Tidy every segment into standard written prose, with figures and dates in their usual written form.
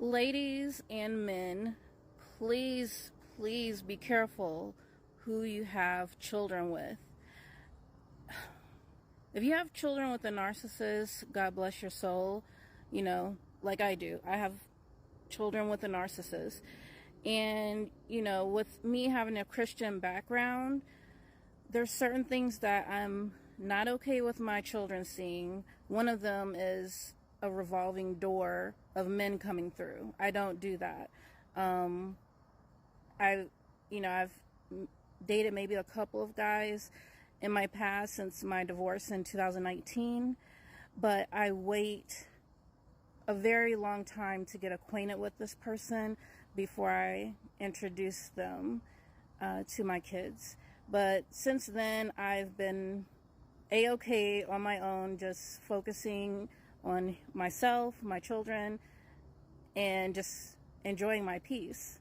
Ladies and men, please, please be careful who you have children with. If you have children with a narcissist, God bless your soul. You know, like I do. I have children with a narcissist. And, you know, with me having a Christian background, there's certain things that I'm not okay with my children seeing. One of them is a revolving door of men coming through. I don't do that. I've dated maybe a couple of guys in my past since my divorce in 2019, but I wait a very long time to get acquainted with this person before I introduce them to my kids. But since then, I've been A-okay on my own, just focusing on myself, my children, and just enjoying my peace.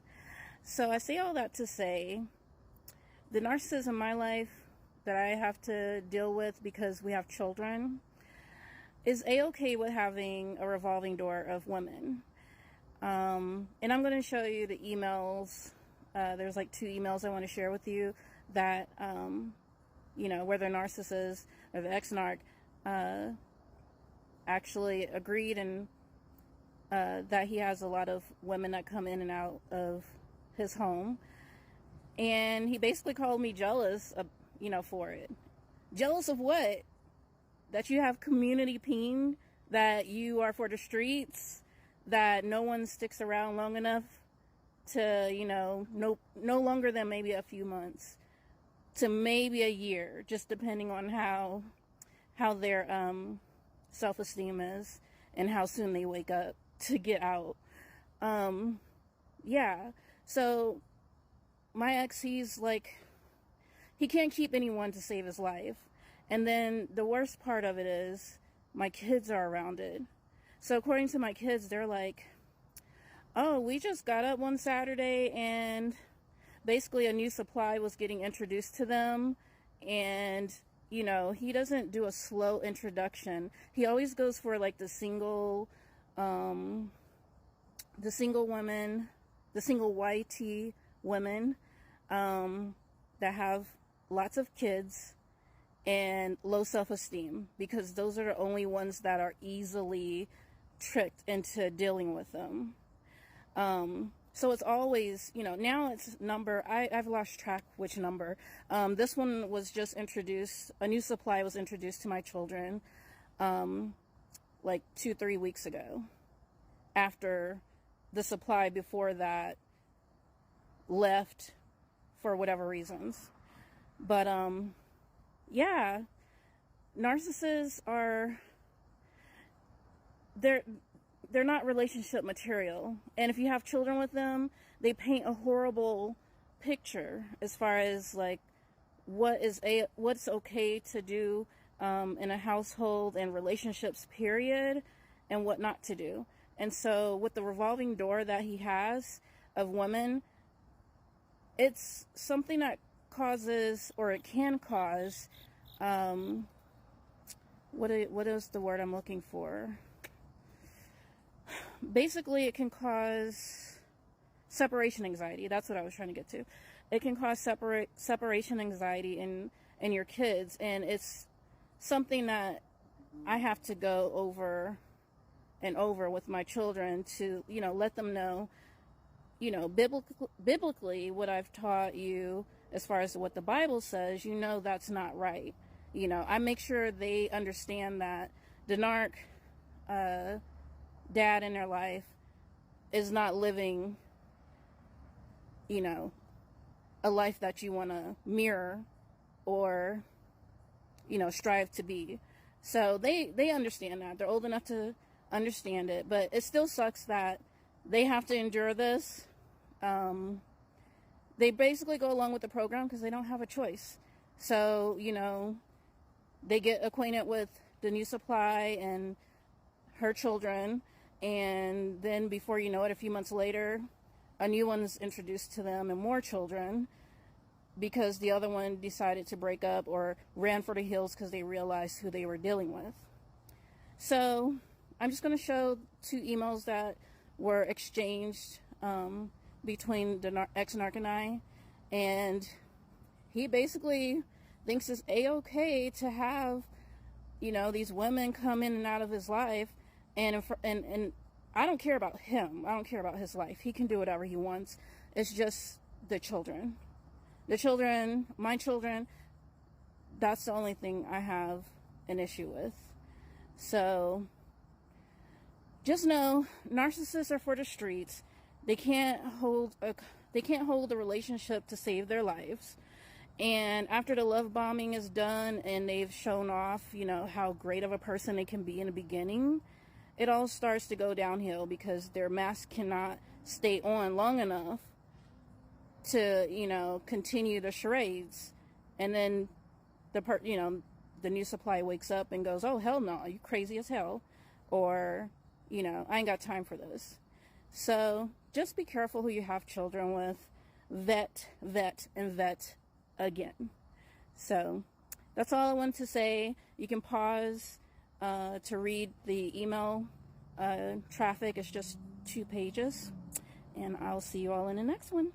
So I say all that to say, the narcissism in my life that I have to deal with because we have children is A-okay with having a revolving door of women. And I'm going to show you the emails. There's like 2 emails I want to share with you that, where the narcissist or the ex-narc actually agreed and that he has a lot of women that come in and out of his home. And he basically called me jealous, for it. Jealous of what? That you have community peen, that you are for the streets, that no one sticks around long enough to, no longer than maybe a few months to maybe a year, just depending on how their self-esteem is and how soon they wake up to get out. So my ex, he's like, he can't keep anyone to save his life. And then the worst part of it is my kids are around it. So according to my kids, they're like, oh, we just got up one Saturday and basically a new supply was getting introduced to them. And, he doesn't do a slow introduction. He always goes for like the single women, the single YT women that have lots of kids and low self-esteem, because those are the only ones that are easily tricked into dealing with them. So it's always, now it's I've lost track which number. This one was just introduced, a new supply was introduced to my children like 2-3 weeks ago, after the supply before that left for whatever reasons. But narcissists are, they're not relationship material. And if you have children with them, they paint a horrible picture as far as like what's okay to do in a household and relationships period, and what not to do. And so with the revolving door that he has of women, it's something that causes, or it can cause, what is the word I'm looking for? Basically, it can cause separation anxiety. That's what I was trying to get to. It can cause separation anxiety in your kids, and it's something that I have to go over and over with my children to, let them know, biblically what I've taught you as far as what the Bible says, that's not right. I make sure they understand that the narc dad in their life is not living, a life that you want to mirror or, strive to be. So they understand that. They're old enough to understand it, but it still sucks that they have to endure this. They basically go along with the program because they don't have a choice. So, they get acquainted with the new supply and her children, and then before you know it, a few months later, a new one's introduced to them and more children, because the other one decided to break up or ran for the hills because they realized who they were dealing with. So I'm just going to show 2 emails that were exchanged between the ex-narc and I, and he basically thinks it's a-okay to have, you know, these women come in and out of his life, and I don't care about him. I don't care about his life. He can do whatever he wants. It's just the children. The children, my children, that's the only thing I have an issue with. So just know, narcissists are for the streets. They can't hold a relationship to save their lives. And after the love bombing is done and they've shown off, you know, how great of a person they can be in the beginning, it all starts to go downhill because their mask cannot stay on long enough to, you know, continue the charades. And then the new supply wakes up and goes, oh, hell no, you crazy as hell. Or, you know, I ain't got time for this. So just be careful who you have children with. Vet, and vet again. So that's all I want to say. You can pause to read the email traffic. It's just 2 pages. And I'll see you all in the next one.